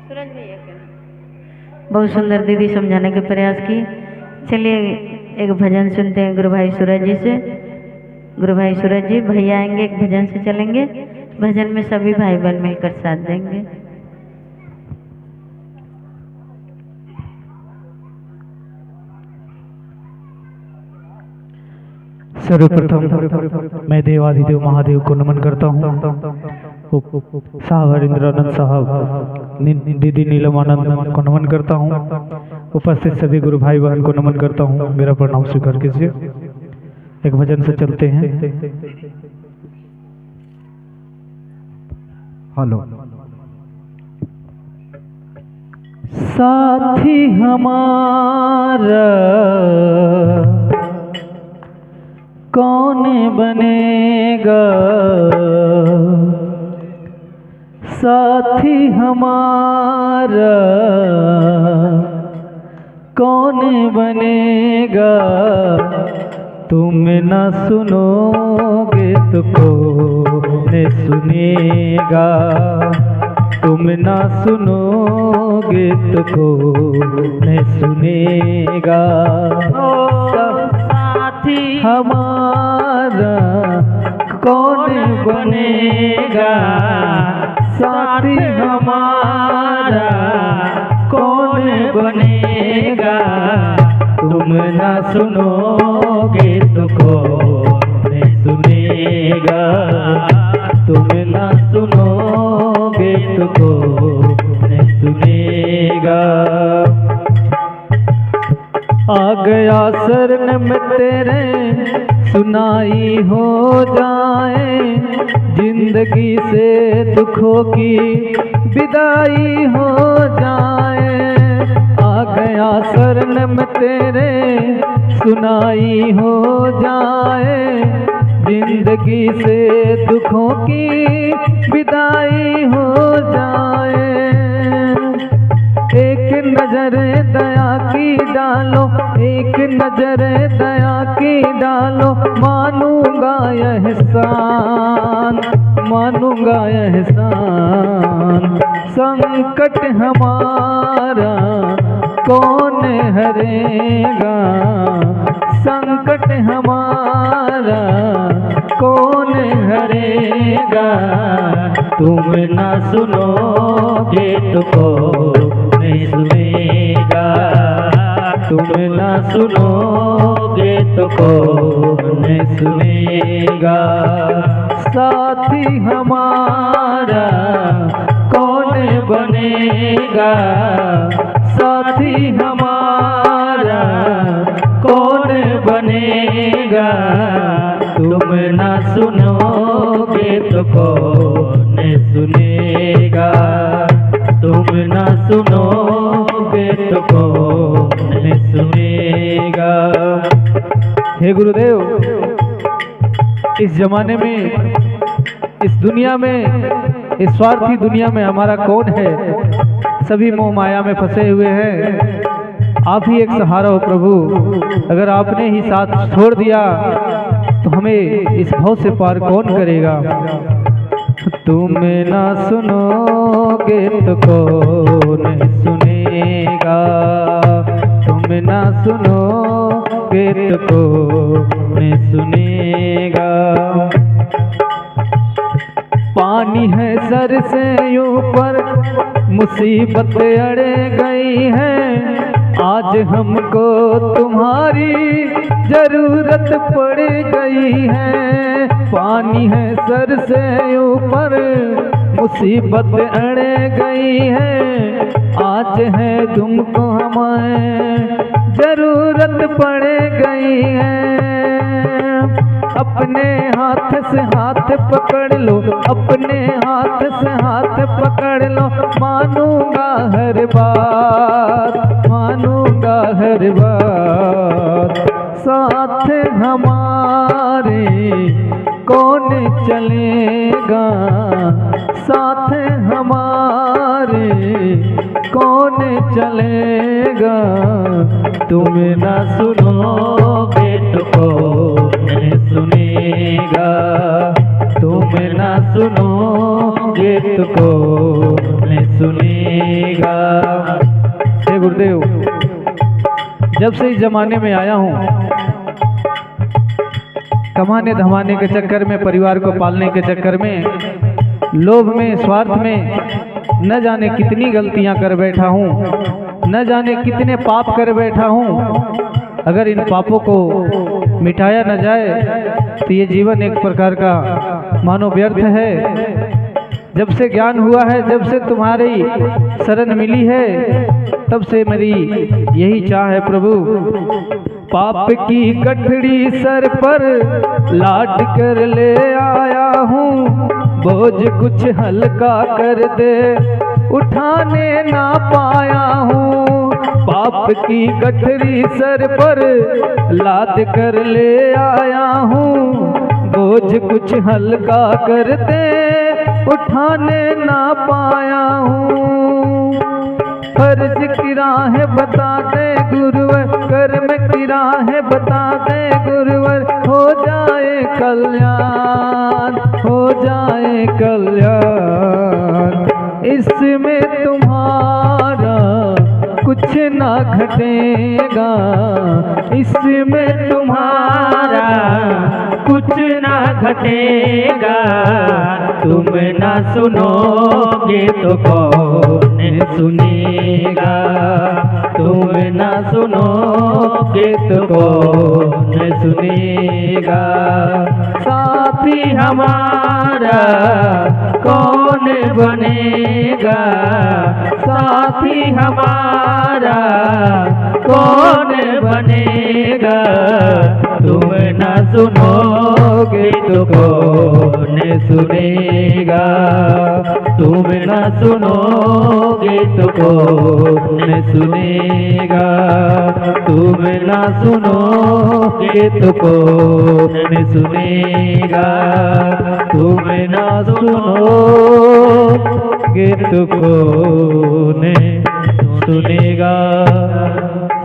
सूरज भैया के बहुत सुंदर दीदी समझाने के प्रयास की। चलिए एक भजन सुनते हैं गुरु भाई सूरज जी से। गुरु भाई सूरज जी भैया आएंगे, एक भजन से चलेंगे। भजन में सभी भाई बहन मिलकर साथ देंगे। सर्वप्रथम मैं देवाधिदेव महादेव को नमन करता हूँ। साहब हरिंद्रानंद साहब, दीदी नीलमानंद को नमन करता हूँ। उपस्थित सभी गुरु भाई बहन को नमन करता हूँ। मेरा प्रणाम स्वीकार कीजिए। एक भजन से चलते हैं। हेलो साथी हमारा कौन बनेगा, साथी हमारा कौन बनेगा। तुम न सुनोगे तो कौन सुनेगा, तुम न सुनोगे तो कौन सुनेगा। साथी हमारा कौन बनेगा, साथी हमारा कौन बनेगा। तुम न सुनोगे तो कौन सुनेगा, तुम न सुनोगे तो कौन सुनेगा। आ गया शरण में तेरे सुनाई हो जाए, जिंदगी से दुखों की विदाई हो जाए। आ गया शरण में तेरे सुनाई हो जाए, जिंदगी से दुखों की विदाई हो जाए। एक नजर दया की डालो, एक नजर दया की डालो। मानूंगा एहसान, मानूंगा एहसान। संकट हमारा कौन हरेगा, संकट हमारा कौन हरेगा। तुम न सुनोगे तो कौन सुनेगा, तुम न सुनोगे तो कौन सुनेगा। साथी हमारा कौन बनेगा, साथी हमारा कौन बनेगा। तुम न सुनोगे तो कौन सुनेगा, तुम न सुनोगे तो कौन सुनेगा। हे गुरुदेव, इस जमाने में, इस दुनिया में, इस स्वार्थी दुनिया में हमारा कौन है। सभी मोह माया में फंसे हुए हैं। आप ही एक सहारा हो प्रभु। अगर आपने ही साथ छोड़ दिया तो हमें इस भव से पार कौन करेगा। तुम ना सुनोगे तो कौन सुनेगा, तुम ना सुनोगे तो कौन सुनेगा। पानी है सर से ऊपर, मुसीबत अड़े गई है। आज हमको तुम्हारी जरूरत पड़ गई है। पानी है सर से ऊपर, मुसीबत अड़े गई है। आज है तुमको हमें जरूरत पड़ गई है। अपने हाथ से हाथ पकड़ लो, अपने हाथ से हाथ पकड़ लो। मानूंगा हर बात, मानूंगा हर बात। साथ हमारे कौन चलेगा, साथ हमारे कौन चलेगा। तुम ना सुनोगे तो कौन सुनेगा, तुम ना सुनोगे तो कौन सुनेगा। हे गुरुदेव, जब से इस जमाने में आया हूँ, कमाने धमाने के चक्कर में, परिवार को पालने के चक्कर में, लोभ में, स्वार्थ में न जाने कितनी गलतियां कर बैठा हूँ, न जाने कितने पाप कर बैठा हूँ। अगर इन पापों को मिटाया न जाए तो ये जीवन एक प्रकार का मानो व्यर्थ है। जब से ज्ञान हुआ है, जब से तुम्हारी शरण मिली है, तब से मेरी यही चाह है प्रभु, पाप की गठड़ी सर पर लाद कर ले आया हूँ, बोझ कुछ हल्का कर दे, उठाने ना पाया हूँ। पाप की गठरी सर पर लाद कर ले आया हूँ, बोझ कुछ हल्का कर दे, उठाने ना पाया हूँ। फर्ज की राह बता दे गुरुवर, कर्म की राह बता दे गुरुवर, हो जाए कल्याण, हो जाए कल्याण। इसमें तुम्हारा कुछ ना घटेगा, इसमें तुम्हारा कुछ ना घटेगा। तुम ना सुनोगे तो कौन सुनेगा, तुम ना सुनोगे तो कौन सुनेगा। साथी हमारा कौन बनेगा, साथी हमारा कौन बनेगा। तुम ना सुनोगे तो कौन सुनेगा, तुम ना सुनोगे तो कौन सुनेगा, तुम ना सुनोगे तो कौन सुनेगा, तुम ना सुनोगे तो कौन सुनेगा।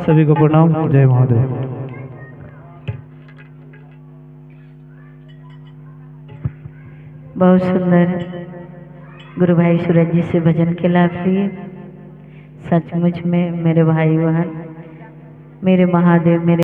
सभी को प्रणाम। जय महादेव। बहुत सुंदर गुरु भाई सूरज जी से भजन के लाभ लिए। सचमुच में मेरे भाई बहन, मेरे महादेव, मेरे